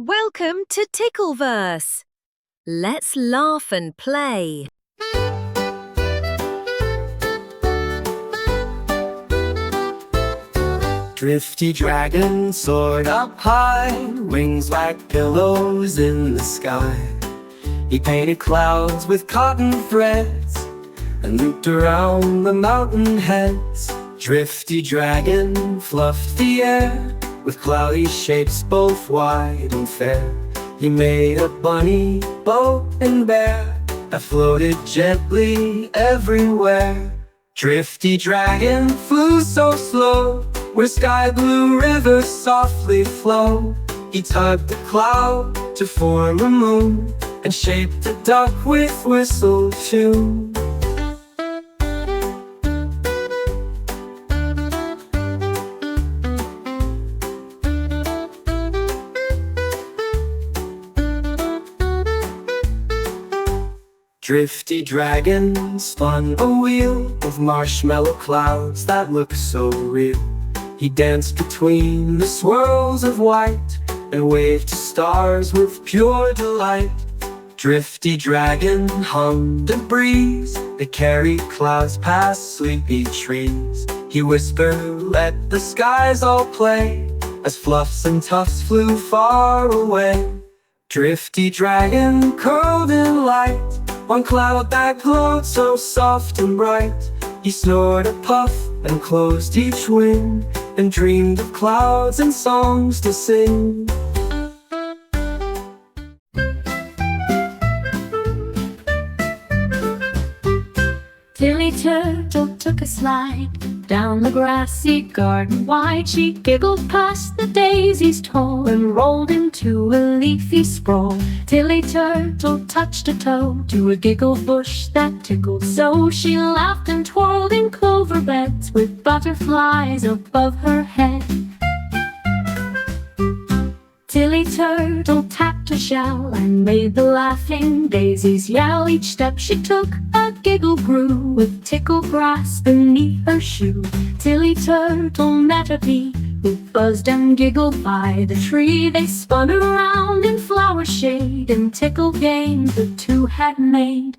Welcome to Tickleverse. Let's laugh and play. Drifty Dragon soared up high, wings like pillows in the sky. He painted clouds with cotton threads and looped around the mountain heads. Drifty Dragon fluffed the air with cloudy shapes both wide and fair. He made a bunny, boat, and bear that floated gently everywhere. Drifty Dragon flew so slow, where sky blue rivers softly flow. He tugged the cloud to form a moon and shaped a duck with whistle tune. Drifty Dragon spun a wheel of marshmallow clouds that looked so real. He danced between the swirls of white and waved to stars with pure delight. Drifty Dragon hummed a breeze that carried clouds past sleepy trees. He whispered, "Let the skies all play," as fluffs and tufts flew far away. Drifty Dragon curled in light on cloud that glowed so soft and bright. He snored a puff and closed each wing and dreamed of clouds and songs to sing. Tilly Turtle took a slide down the grassy garden wide. She giggled past the daisies tall and rolled into a leafy sprawl. Tilly Turtle touched a toe to a giggle bush that tickled so. She laughed and twirled in clover beds with butterflies above her head. Tilly Turtle tapped a shell and made the laughing daisies yell. Each step she took, a giggle grew with Tickle grass beneath her shoe. Tilly Turtle met a bee who buzzed and giggled by the tree. They spun around in flower shade and Tickle games the two had made.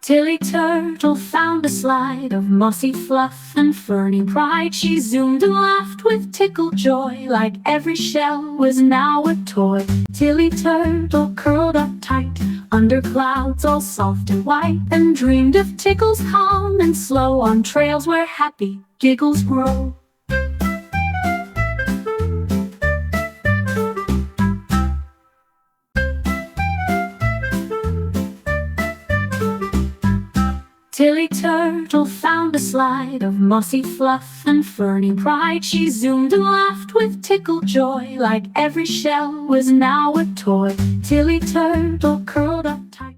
Tilly Turtle found a slide of mossy fluff and ferny pride. She zoomed and laughed with Tickle joy, like every shell was now a toy. Tilly Turtle curled up tight under clouds all soft and white, and dreamed of Tickle's calm and slow on trails where happy giggles grow. Tilly Turtle found a slide of mossy fluff and ferny pride. She zoomed and laughed with Tickle joy, like every shell was now a toy. Tilly Turtle curled up tight.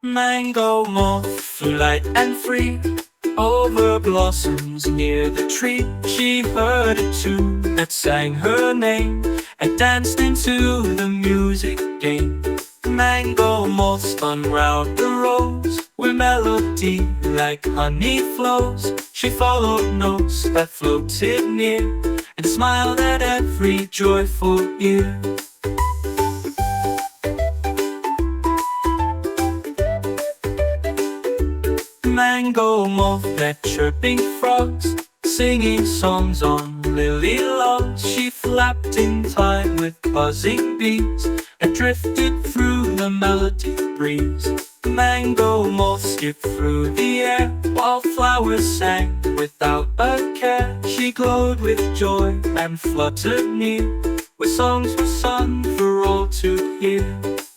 Mango Moth flew light and free over blossoms near the tree. She heard a tune that sang her name and danced into the music game. Mango Moth spun round the rose where melody like honey flows. She followed notes that floated near and smiled at every joyful ear. Mango Moth met chirping frogs, singing songs on lily lawns. She flapped in time with buzzing bees and drifted through the melody breeze. Mango Moth skipped through the air while flowers sang without a care. She glowed with joy and fluttered near with songs were sung for all to hear.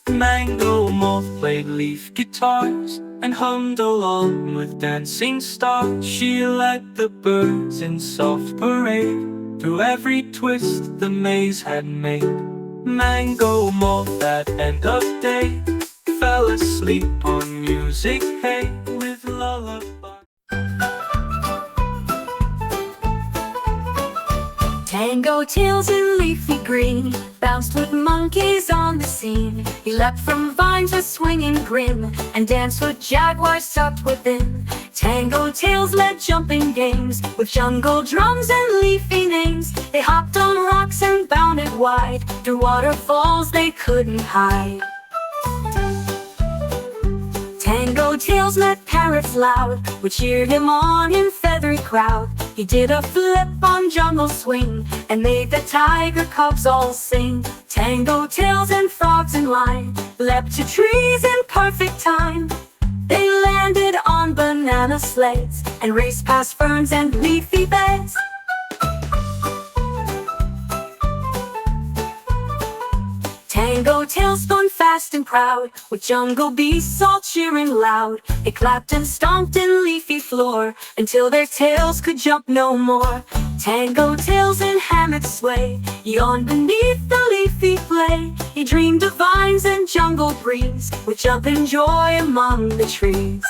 Mango Moth played leaf guitars and hummed along with dancing stars. She led the birds in soft parade through every twist the maze had made. Mango Moth at end of day fell asleep on music hay with lullaby. Tango tails in leafy green bounced with monkeys on the scene. He leapt from vines with swinging grin and danced with jaguars tucked within. Tango tails led jumping games with jungle drums and leafy names. They hopped on rocks and bounded wide through waterfalls they couldn't hide. Tango tails met parrots loud, which cheered him on in feathery crowd. He did a flip on jungle swing and made the tiger cubs all sing. Tango tails and frogs in line leapt to trees in perfect time. They landed on banana sleds and raced past ferns and leafy beds. Tango tails spun fast and proud, with jungle beasts all cheering loud. They clapped and stomped in leafy floor until their tails could jump no more. Tango tails in hammocks sway, yawned beneath the leafy play. He dreamed of vines and jungle breeze, with jump and joy among the trees.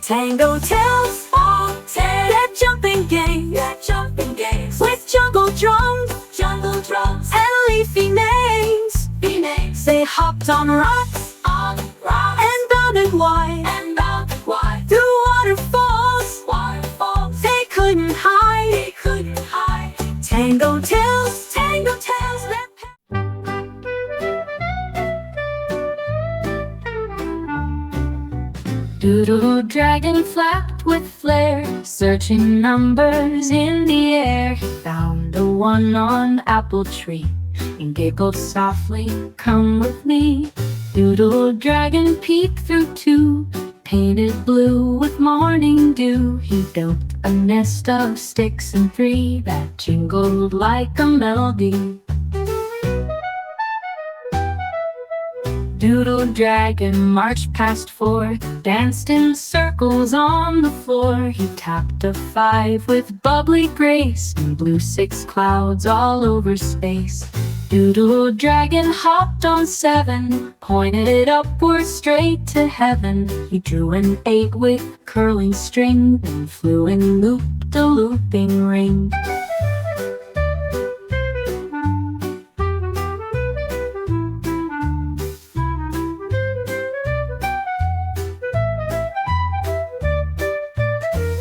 Tango tails, that jumping games, with jungle drums, and leafy names. They hopped on rocks, and bounded wide, through waterfalls. They couldn't hide. Tango tails, that Doodle dragon flapped with flair, searching numbers in the air. He found a one on apple tree and giggled softly, "Come with me." Doodle dragon peeked through two, painted blue with morning dew. He built a nest of sticks and three that jingled like a melody. Doodle dragon marched past four, danced in circles on the floor. He tapped a five with bubbly grace and blew six clouds all over space. Doodle dragon hopped on seven, pointed upward straight to heaven. He drew an eight with curling string and flew and looped a looping ring.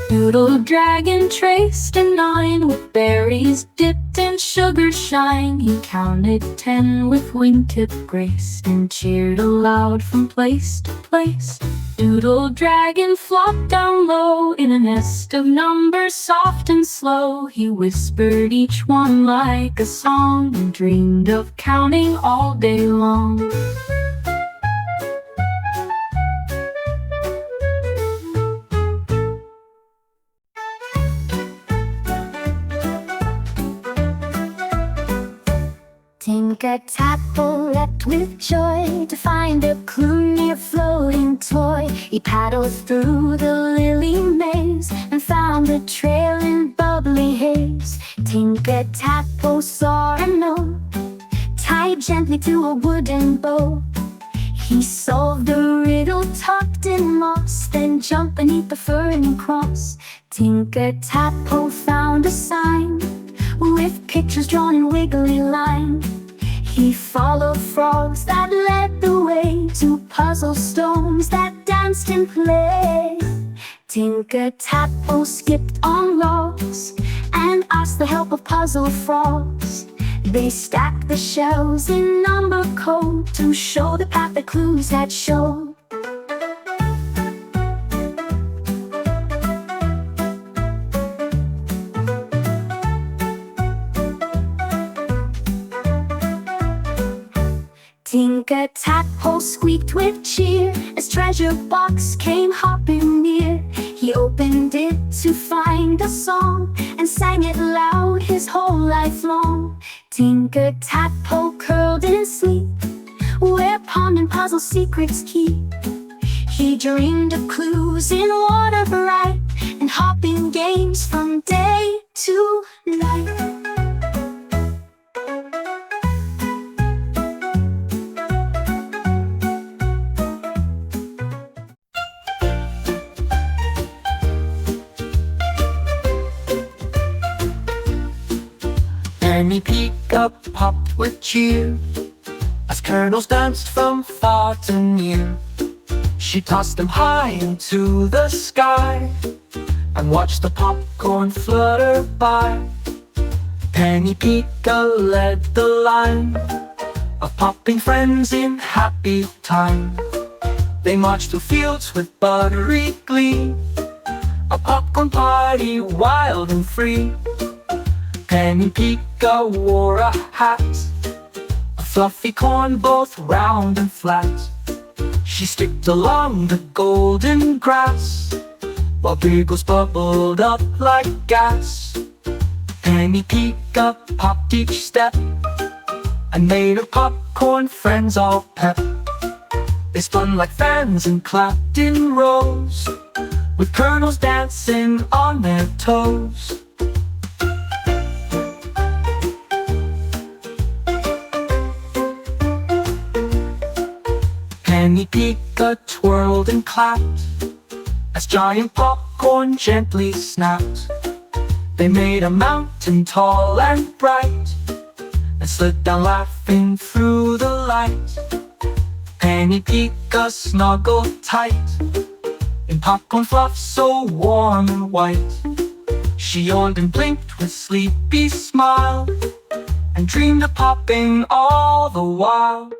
Doodle dragon traced a nine with berries dipped in sugar shine. He counted 10 with wingtip grace and cheered aloud from place to place. Doodle dragon flopped down low in a nest of numbers soft and slow. He whispered each one like a song and dreamed of counting all day long. Tinker-Tackle leapt with joy to find a clue near floating toy. He paddled through the lily maze and found a trail in bubbly haze. Tinker-Tackle saw a note tied gently to a wooden bow. He solved a riddle tucked in moss, then jumped beneath the ferny cross. Tinker-Tackle found a sign with pictures drawn in wiggly lines. He followed frogs that led the way to puzzle stones that danced in play. Tinker-Tackle skipped on logs and asked the help of puzzle frogs. They stacked the shells in number code to show the path the clues had showed. Tinker-Tackle squeaked with cheer as treasure box came hopping near. He opened it to find a song and sang it loud his whole life long. Tinker-Tackle curled in sleep where pond and puzzle secrets keep. He dreamed of clues in water bright and hopping games from day to night. Penny Pika popped with cheer as kernels danced from far to near. She tossed them high into the sky and watched the popcorn flutter by. Penny Pika led the line of popping friends in happy time. They marched through fields with buttery glee, a popcorn party wild and free. Penny Pika wore a hat, a fluffy corn both round and flat. She skipped along the golden grass while giggles bubbled up like gas. Penny Pika popped each step and made her popcorn friends all pep. They spun like fans and clapped in rows, with kernels dancing on their toes. Penny Pika twirled and clapped as giant popcorn gently snapped. They made a mountain tall and bright and slid down laughing through the light. Penny Pika snuggled tight in popcorn fluff so warm and white. She yawned and blinked with sleepy smile and dreamed of popping all the while.